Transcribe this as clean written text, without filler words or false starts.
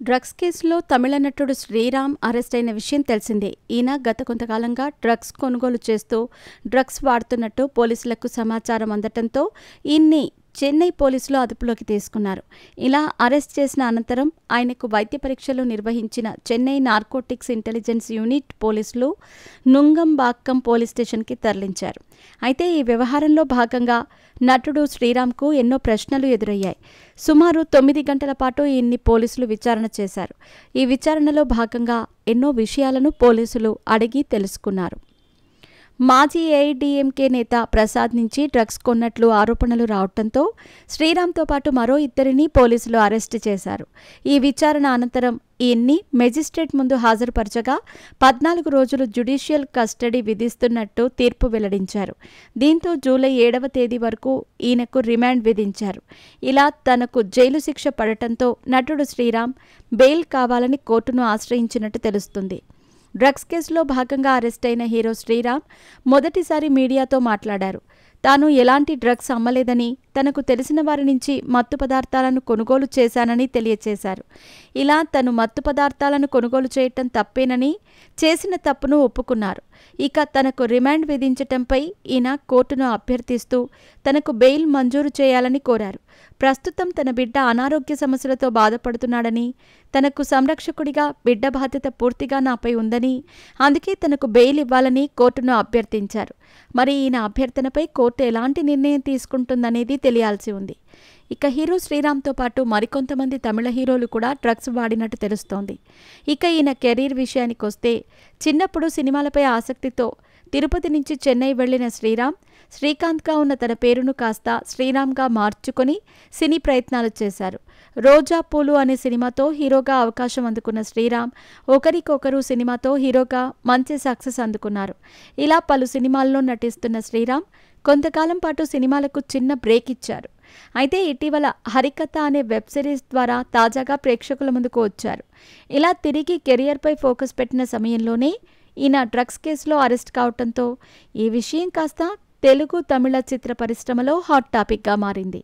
Drugs కేసులో తమిళ నటుడు Sriram arrest అయిన విషయం తెలిసిందే. ఈయన గత కొంతకాలంగా డ్రగ్స్ కొనుగోలు చేస్తూ డ్రగ్స్ వాడుతున్నట్టు పోలీసులకు సమాచారం అందటంతో ఈయన్ని చెన్నై పోలీసులు అదుపులోకి తీసుకున్నారు. ఇలా అరెస్ట్ చేసిన అనంతరం ఆయనకు వైద్య పరీక్షలు నిర్వహించిన చెన్నై నార్కోటిక్స్ ఇంటెలిజెన్స్ యూనిట్ పోలీసులు నుంగంబాక్కం పోలీస్ స్టేషన్కి తరలించారు. అయితే ఈ వ్యవహారంలో భాగంగా నటుడు శ్రీరామ్కు ఎన్నో ప్రశ్నలు ఎదురయ్యాయి. సుమారు 9 గంటల పాటు ఈయన్ని పోలీసులు విచారణ చేశారు. ఈ విచారణలో భాగంగా ఎన్నో విషయాలను పోలీసులు అడిగి తెలుసుకున్నారు. మాజీ ఏఐడీఎంకే నేత ప్రసాద్ నుంచి డ్రగ్స్ కొన్నట్లు ఆరోపణలు రావడంతో శ్రీరామ్తో పాటు మరో ఇద్దరిని పోలీసులు అరెస్టు చేశారు. ఈ విచారణ అనంతరం ఈయన్ని మెజిస్ట్రేట్ ముందు హాజరుపరచగా 14 రోజులు జ్యుడిషియల్ కస్టడీ విధిస్తున్నట్టు తీర్పు వెల్లడించారు. దీంతో జూలై 7వ తేదీ వరకు ఈయనకు రిమాండ్ విధించారు. ఇలా తనకు జైలు శిక్ష పడటంతో నటుడు శ్రీరామ్ బెయిల్ కావాలని కోర్టును ఆశ్రయించినట్టు తెలుస్తుంది. డ్రగ్స్ కేసులో భాగంగా అరెస్ట్ అయిన హీరో శ్రీరామ్ మొదటిసారి మీడియాతో మాట్లాడారు. తాను ఎలాంటి డ్రగ్స్ అమ్మలేదని, తనకు తెలిసిన వారి నుంచి మత్తు పదార్థాలను కొనుగోలు చేశానని తెలియచేశారు. ఇలా తను మత్తు పదార్థాలను కొనుగోలు చేయటం తప్పేనని, చేసిన తప్పును ఒప్పుకున్నారు. ఇక తనకు రిమాండ్ విధించటంపై ఈయన కోర్టును అభ్యర్థిస్తూ తనకు బెయిల్ మంజూరు చేయాలని కోరారు. ప్రస్తుతం తన బిడ్డ అనారోగ్య సమస్యలతో బాధపడుతున్నాడని, తనకు సంరక్షకుడిగా బిడ్డ బాధ్యత పూర్తిగా నాపై ఉందని, అందుకే తనకు బెయిల్ ఇవ్వాలని కోర్టును అభ్యర్థించారు. మరి ఈయన అభ్యర్థనపై కోర్టు ఎలాంటి నిర్ణయం తీసుకుంటుందనేది తెలియాల్సి ఉంది. ఇక హీరో శ్రీరామ్తో పాటు మరికొంతమంది తమిళ హీరోలు కూడా డ్రగ్స్ వాడినట్టు తెలుస్తోంది. ఇక ఈయన కెరీర్ విషయానికి వస్తే చిన్నప్పుడు సినిమాలపై ఆసక్తితో తిరుపతి నుంచి చెన్నై వెళ్లిన శ్రీరామ్ శ్రీకాంత్గా ఉన్న తన పేరును కాస్త శ్రీరామ్గా మార్చుకొని సినీ ప్రయత్నాలు చేశారు. రోజా పూలు అనే సినిమాతో హీరోగా అవకాశం అందుకున్న శ్రీరామ్ ఒకరికొకరు సినిమాతో హీరోగా మంచి సక్సెస్ అందుకున్నారు. ఇలా పలు సినిమాల్లో నటిస్తున్న శ్రీరామ్ కొంతకాలం పాటు సినిమాలకు చిన్న బ్రేక్ ఇచ్చారు. అయితే ఇటీవల హరికథ అనే వెబ్ సిరీస్ ద్వారా తాజాగా ప్రేక్షకుల ముందుకు వచ్చారు. ఇలా తిరిగి కెరియర్పై ఫోకస్ పెట్టిన సమయంలోనే ఈయన డ్రగ్స్ కేసులో అరెస్ట్ కావడంతో ఈ విషయం కాస్త తెలుగు, తమిళ చిత్ర పరిశ్రమలో హాట్ టాపిక్గా మారింది.